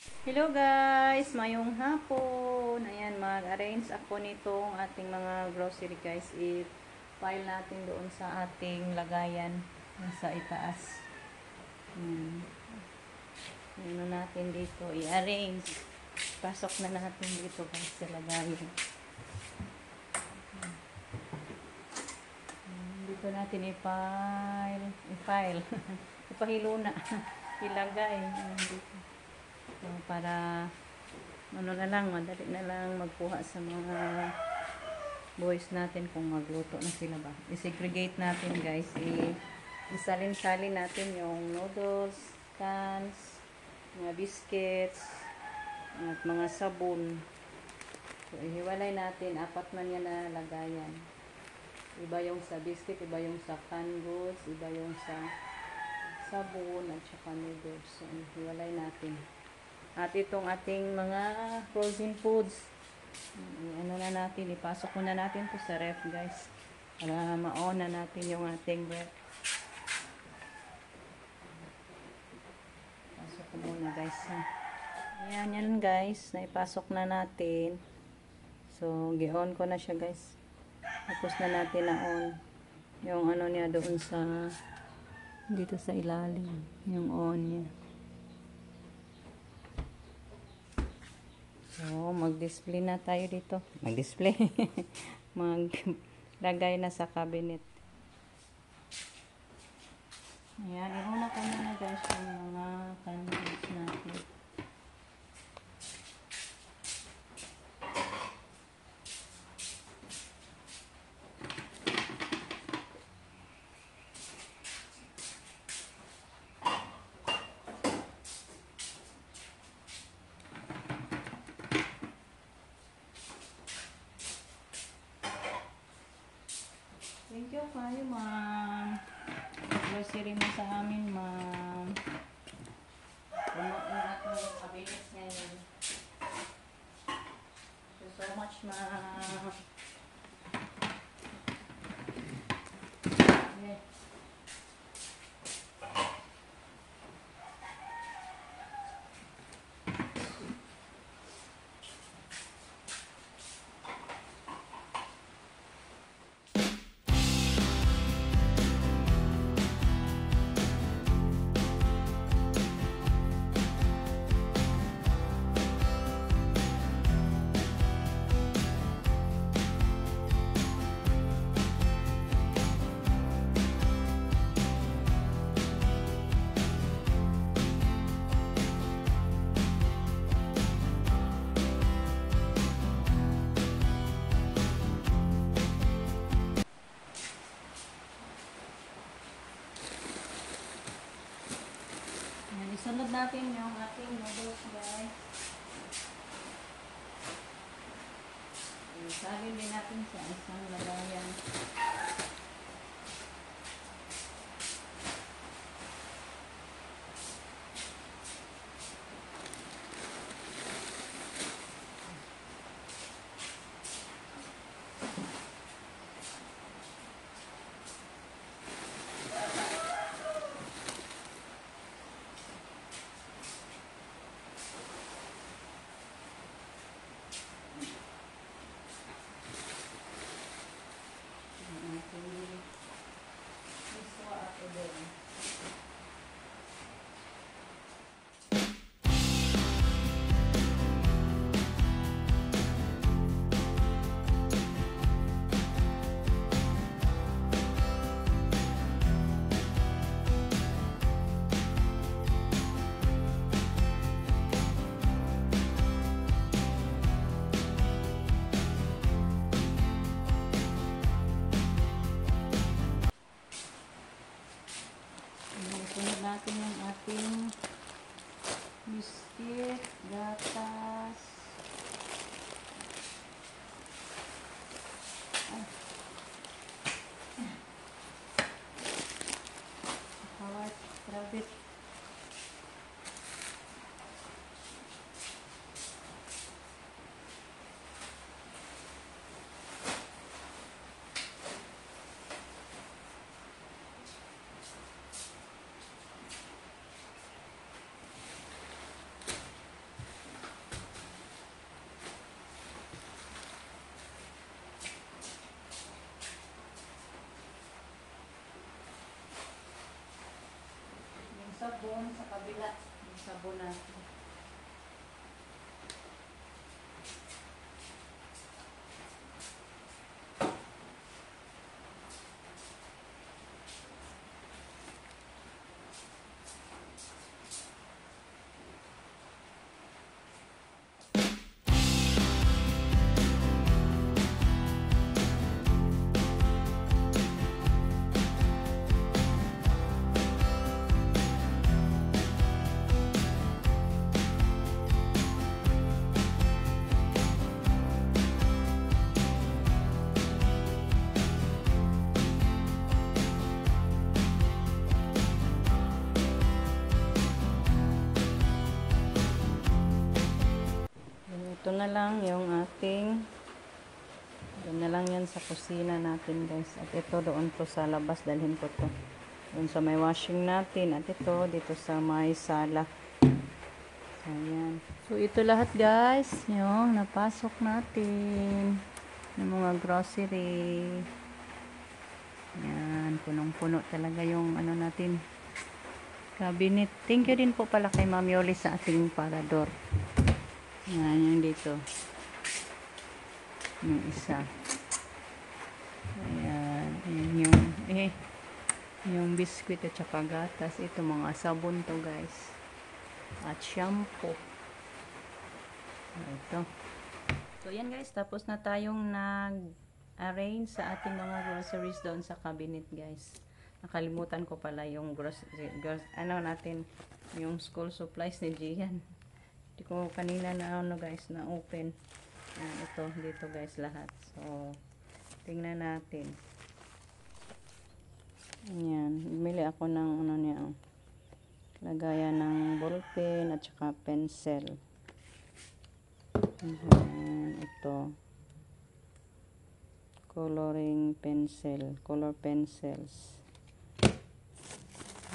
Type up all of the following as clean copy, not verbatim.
Hello guys! Mayong hapon. Ayan, mag-arrange ako nitong ating mga grocery guys. I-file natin doon sa ating lagayan sa itaas. Ano natin dito, i-arrange. Pasok na natin dito guys sa lagayan. Dito natin i-file. Ipahilo na. Ilagay. Dito. So, para madali na lang magkuha sa mga boys natin kung magluto na sila ba. I-segregate natin guys. Isalin-salin natin yung noodles, cans, mga biscuits, at mga sabon. So, ihiwalay natin. 4 man yan na lagayan. Iba yung sa biscuit, iba yung sa canned goods, iba yung sa sabon, at saka noodles. So, ihiwalay natin. At itong ating mga frozen foods, ano na natin, ipasok muna natin to sa ref guys. Para ma-on na natin yung ating ref. Pasok ko muna guys. Ayan yan guys, naipasok na natin. So, gi-on ko na siya guys. Tapos na natin na-on. Yung ano niya doon sa, dito sa ilalim. Yung on niya. So, mag-display na tayo dito. Mag-display. Maglagay na sa cabinet. Ayan, iuna ko muna guys yung mga candles natin. Thank you kayo, ma'am. Grocery mo sa amin, ma'am. Puno na ating cabinet ngayon. Thank you so much, ma'am. Okay. Isunod natin yung ating noodles, guys. Isagin din natin sa isang lagayan. Isunod natin yung ating biscuit, gatas. Heart, rabbit. sa kabila. Yung sabon natin. Ito na lang yung ating, doon na lang yan sa kusina natin guys. At ito doon to sa labas, dalhin ko to doon sa may washing natin. At ito dito sa may sala. Ayan. So ito lahat guys yung napasok natin ng mga grocery. Ayan, punong-puno talaga yung ano natin cabinet. Thank you din po pala kay Ma'am Yoli sa ating parador. Yan, yung dito. Yung isa. Ayan. Ayan yung biscuit at saka gatas. Ito mga sabon to guys. At shampoo. Ito. So yan guys. Tapos na tayong nag-arrange sa ating mga groceries doon sa cabinet guys. Nakalimutan ko pala yung ano natin. Yung school supplies ni Gian. Hindi ko kanina na ano guys na open. Ito dito guys lahat. So tingnan natin. Ayan, bumili ako ng ano niya, lagayan ng ballpen at saka pencil. Ayan, ito coloring pencil, color pencils.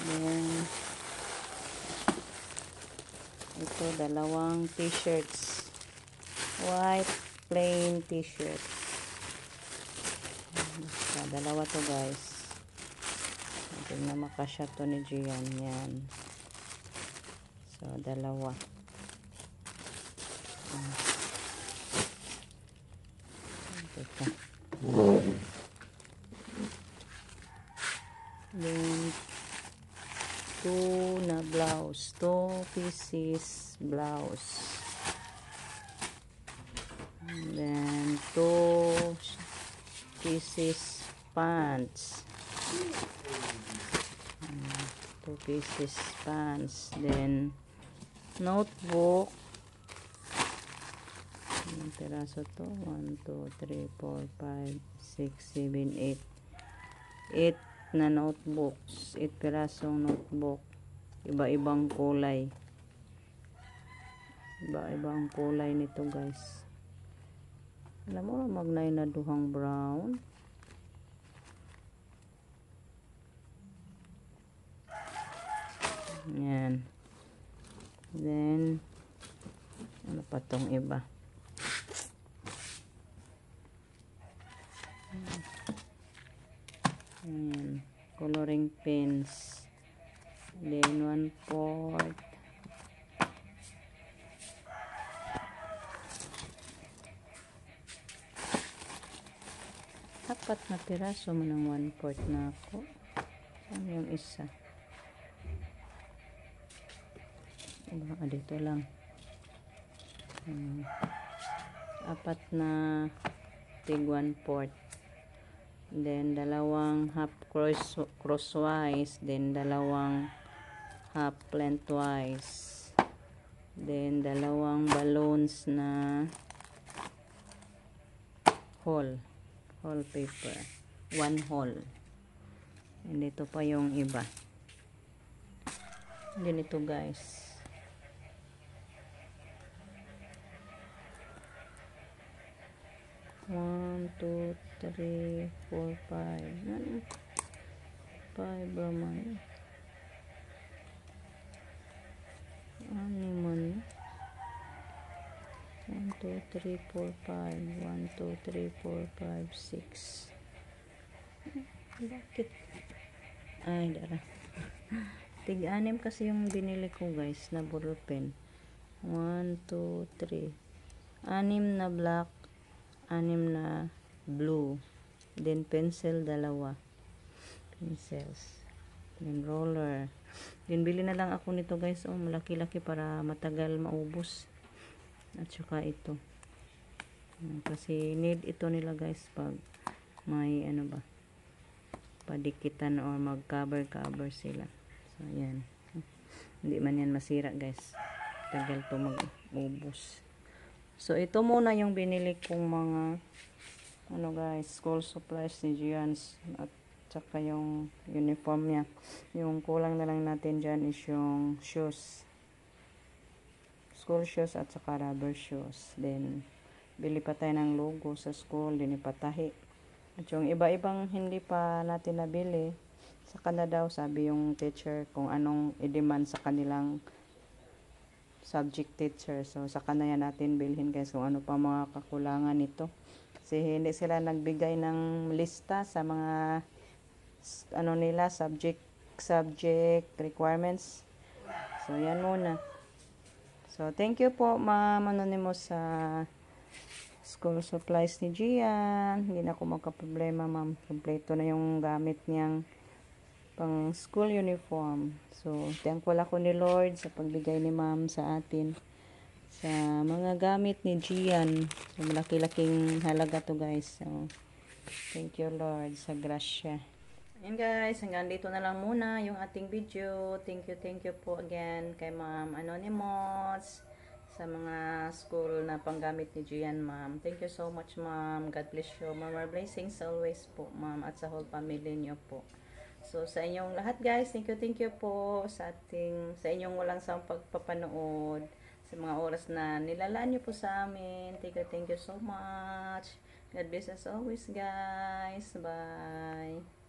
Then ito, dalawang t-shirts. White, plain t-shirt. Dalawa to guys. Hindi na makasya to ni Gian. Yan. So, dalawa. Ito. Then, 2 na blouse, 2 pieces blouse, and then 2 pieces pants, 2 pieces pants, then notebook, ang piraso to, 1, 2, 3, 4, 5, 6, 7, 8 na notebooks, 8 pirasong notebook, iba-ibang kulay, iba-ibang kulay nito guys. Alam mo, magnay na duhang brown, yan. Then ano pa tong iba, ayan, coloring pens, then 1/4 apat na piraso mo ng 1/4 na ako. Ano yung isa? Baka dito lang. Apat na tig 1/4. Then dalawang half crosswise, then dalawang half lengthwise, then dalawang balloons na whole paper, 1 whole. And ito pa yung iba. Ganito guys. One, two, three, 4, 5. 5 raman. Ano man? 1, 2, 3, 4, 5. 1, 2, 3, 4, 5, 6. Bakit? Ay, dara. Tig-anim kasi yung binili ko guys na ballpen. 1, 2, 3. Anim na black, anim na blue. Then pencil, dalawa. Pencils. Then roller. Then bili na lang ako nito guys. Oh, malaki-laki para matagal maubos. At saka ito. Kasi need ito nila guys pag may ano ba, padikitan or mag-cover sila. So, ayan. Hindi man yan masira guys. Tagal to mag-ubos. So, ito muna yung binili kong mga ano guys, school supplies ni Gian's at saka yung uniform niya. Yung kulang na lang natin dyan is yung shoes. School shoes at saka rubber shoes. Then, bili pa tayo ng logo sa school. Din ipatahi. At yung iba-ibang hindi pa natin nabili, saka na daw sabi yung teacher kung anong i-demand sa kanilang subject teacher. So, saka na yan natin bilhin guys kung ano pa mga kakulangan nito. Kasi hindi sila nagbigay ng lista sa mga ano nila, subject requirements. So, yan muna. So, thank you po Ma'am Anonymous sa school supplies ni Gian. Hindi na ako magka-problema ma'am. Kompleto na yung gamit niyang pang school uniform. So, thankful ako ni Lord sa pagbigay ni ma'am sa atin sa mga gamit ni Gian. So, malaki-laking halaga to guys. So, thank you Lord sa grasya. Ayan guys, hanggang dito na lang muna yung ating video. Thank you po again kay Ma'am Anonymous sa mga school na panggamit ni Gian, ma'am. Thank you so much, ma'am. God bless you. More blessings always po, ma'am, at sa whole family niyo po. So, sa inyong lahat, guys, thank you po sa inyong walang sawang pagpapanood, sa mga oras na nilalaan niyo po sa amin. Thank you so much. God bless us always, guys. Bye.